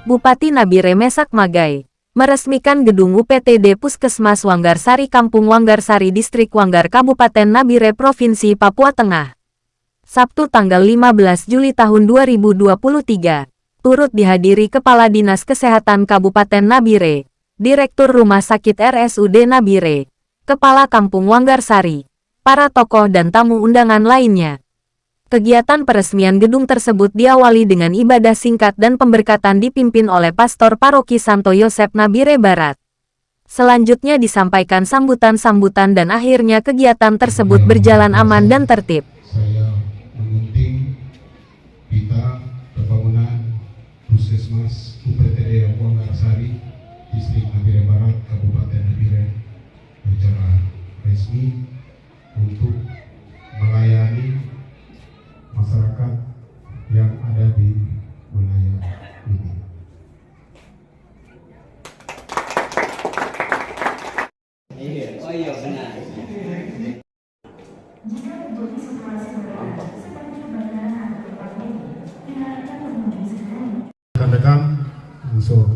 Bupati Nabire Mesak Magai meresmikan gedung UPTD Puskesmas Wanggarsari Kampung Wanggarsari Distrik Wanggar Kabupaten Nabire Provinsi Papua Tengah. Sabtu tanggal 15 Juli tahun 2023. Turut dihadiri Kepala Dinas Kesehatan Kabupaten Nabire, Direktur Rumah Sakit RSUD Nabire, Kepala Kampung Wanggarsari, para tokoh dan tamu undangan lainnya. Kegiatan peresmian gedung tersebut diawali dengan ibadah singkat dan pemberkatan dipimpin oleh Pastor Paroki Santo Yosep Nabire Barat. Selanjutnya disampaikan sambutan-sambutan dan akhirnya kegiatan tersebut berjalan aman dan tertib. Saya mengunting kita pembangunan Puskesmas UPTD Wanggarsari, Distrik Nabire Barat, Kabupaten Nabire secara resmi untuk melayani masyarakat yang ada di wilayah ini. Oh iya benar. Rekan-rekan unsur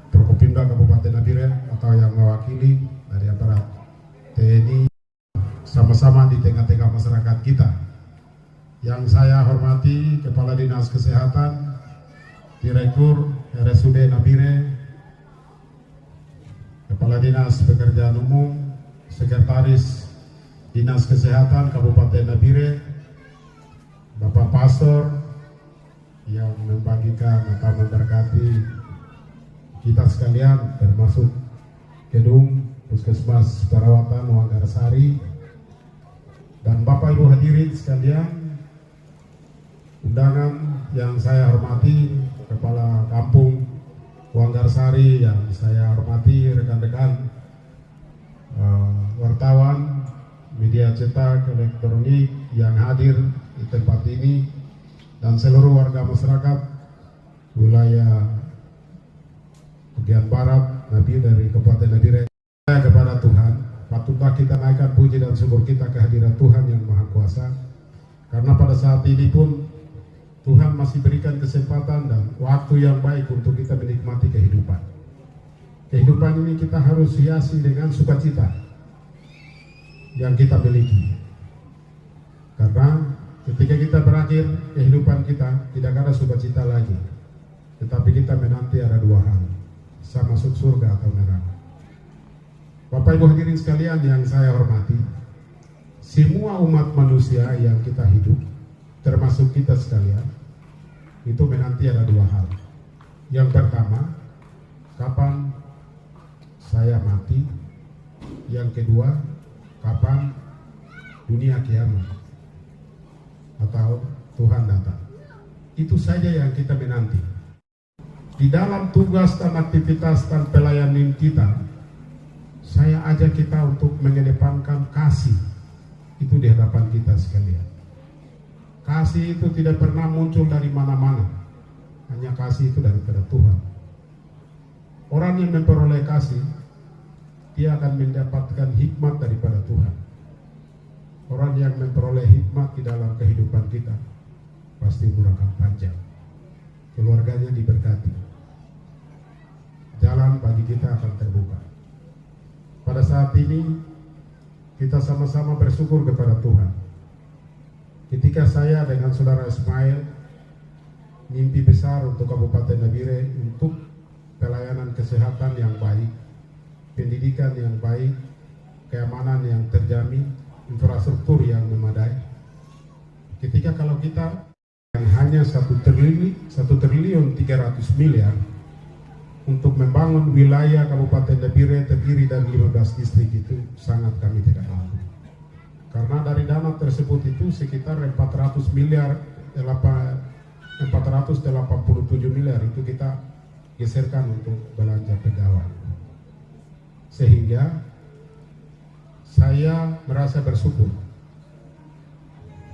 Prokopimda Kabupaten Nabire atau yang mewakili dari aparat TNI sama-sama di tengah-tengah masyarakat kita. Yang saya hormati Kepala Dinas Kesehatan, Direktur RSUD Nabire, Kepala Dinas Pekerjaan Umum, Sekretaris Dinas Kesehatan Kabupaten Nabire, Bapak Pastor yang membagikan atau memberkati kita sekalian, termasuk gedung Puskesmas Perawatan Wanggarsari, dan Bapak Ibu hadirin sekalian, undangan yang saya hormati, Kepala Kampung Wanggarsari yang saya hormati, rekan-rekan wartawan, media cetak, elektronik yang hadir di tempat ini, dan seluruh warga masyarakat wilayah bagian barat Nabire dari Kabupaten Nabire. Kepada Tuhan, patutlah kita naikkan puji dan syukur kita kehadiran Tuhan yang Maha Kuasa, karena pada saat ini pun Tuhan masih berikan kesempatan dan waktu yang baik untuk kita menikmati kehidupan. Kehidupan ini kita harus hiasi dengan sukacita yang kita miliki. Karena ketika kita berakhir, kehidupan kita tidak ada sukacita lagi. Tetapi kita menanti ada dua hal, bisa masuk surga atau neraka. Bapak Ibu hadirin sekalian yang saya hormati, semua umat manusia yang kita hidup, termasuk kita sekalian, itu menanti ada dua hal. Yang pertama, kapan saya mati. Yang kedua, kapan dunia kiamat atau Tuhan datang. Itu saja yang kita menanti. Di dalam tugas dan aktivitas dan pelayanan kita, saya ajak kita untuk mengedepankan kasih itu di hadapan kita sekalian. Kasih itu tidak pernah muncul dari mana-mana, hanya kasih itu daripada Tuhan. Orang yang memperoleh kasih, dia akan mendapatkan hikmat daripada Tuhan. Orang yang memperoleh hikmat di dalam kehidupan kita, pasti umur akan panjang, keluarganya diberkati, jalan bagi kita akan terbuka. Pada saat ini, kita sama-sama bersyukur kepada Tuhan. Ketika saya dengan Saudara Ismail mimpi besar untuk Kabupaten Nabire, untuk pelayanan kesehatan yang baik, pendidikan yang baik, keamanan yang terjamin, infrastruktur yang memadai. Ketika kalau kita yang hanya 1 triliun 300 miliar untuk membangun wilayah Kabupaten Nabire terdiri dari 15 distrik, itu sangat kami tidak mampu. Karena dari dana tersebut itu sekitar 487 miliar itu kita geserkan untuk belanja pegawai. Sehingga saya merasa bersyukur.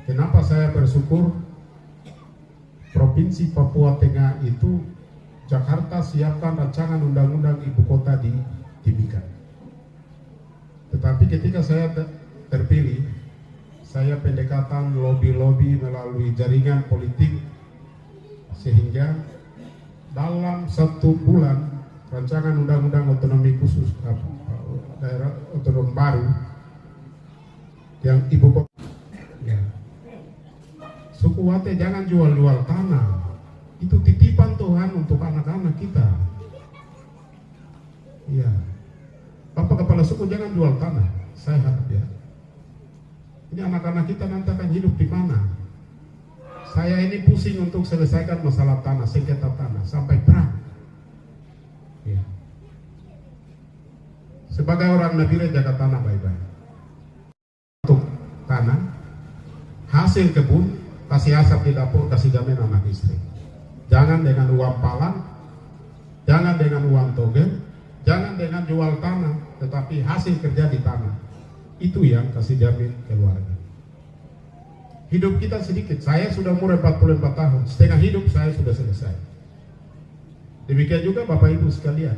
Kenapa saya bersyukur? Provinsi Papua Tengah itu, Jakarta siapkan rancangan undang-undang ibu kota di Timika. Tetapi ketika saya terpilih, saya pendekatan lobby-lobby melalui jaringan politik, sehingga dalam 1 bulan rancangan undang-undang otonomi khusus daerah otonom baru yang ibu kota. Ya. Suku Wate jangan jual-jual tanah. Itu titipan Tuhan untuk anak-anak kita. Iya. Bapak kepala suku jangan jual tanah. Saya harap ya. Ini anak-anak kita nanti akan hidup di mana? Saya ini pusing untuk selesaikan masalah tanah, sengketa tanah sampai perang. Ya. Sebagai orang Nabire jaga tanah baik-baik. Untuk tanah, hasil kebun, kasih asap di dapur, kasih jamin anak istri. Jangan dengan uang palang, jangan dengan uang togel, jangan dengan jual tanah, tetapi hasil kerja di tanah. Itu yang kasih jamin keluarga. Hidup kita sedikit, saya sudah umur 44 tahun, setengah hidup saya sudah selesai. Demikian juga Bapak Ibu sekalian.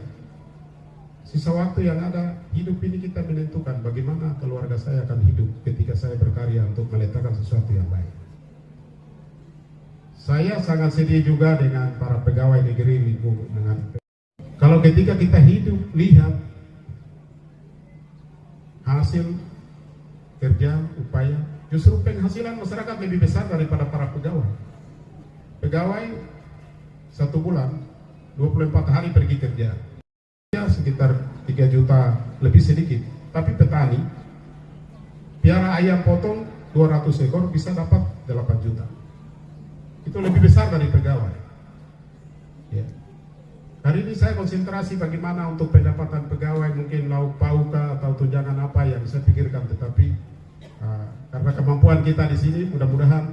Sisa waktu yang ada, hidup ini kita menentukan bagaimana keluarga saya akan hidup ketika saya berkarya untuk meletakkan sesuatu yang baik. Saya sangat sedih juga dengan para pegawai negeri lingkungan. Kalau ketika kita hidup, lihat hasil kerja, upaya, justru penghasilan masyarakat lebih besar daripada para pegawai. Pegawai 1 bulan, 24 hari pergi kerja. Ya, sekitar 3 juta lebih sedikit. Tapi petani, piara ayam potong 200 ekor bisa dapat 8 juta. Itu lebih besar dari pegawai. Ya. Hari ini saya konsentrasi bagaimana untuk pendapatan pegawai, mungkin lauk pauka atau tunjangan apa yang saya pikirkan, tetapi karena kemampuan kita di sini, mudah-mudahan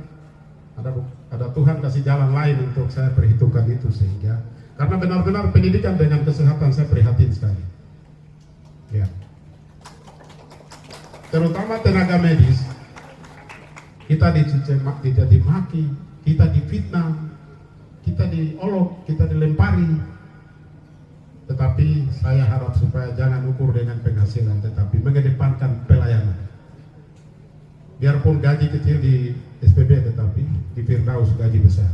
ada Tuhan kasih jalan lain untuk saya perhitungkan itu, sehingga karena benar-benar pendidikan dengan kesehatan saya prihatin sekali. Ya. Terutama tenaga medis, kita dimaki, kita difitnah, kita diolok, kita dilempari. Tetapi saya harap supaya jangan ukur dengan penghasilan, tetapi mengedepankan pelayanan. Biarpun gaji kecil di SPB, tetapi di Firdaus gaji besar.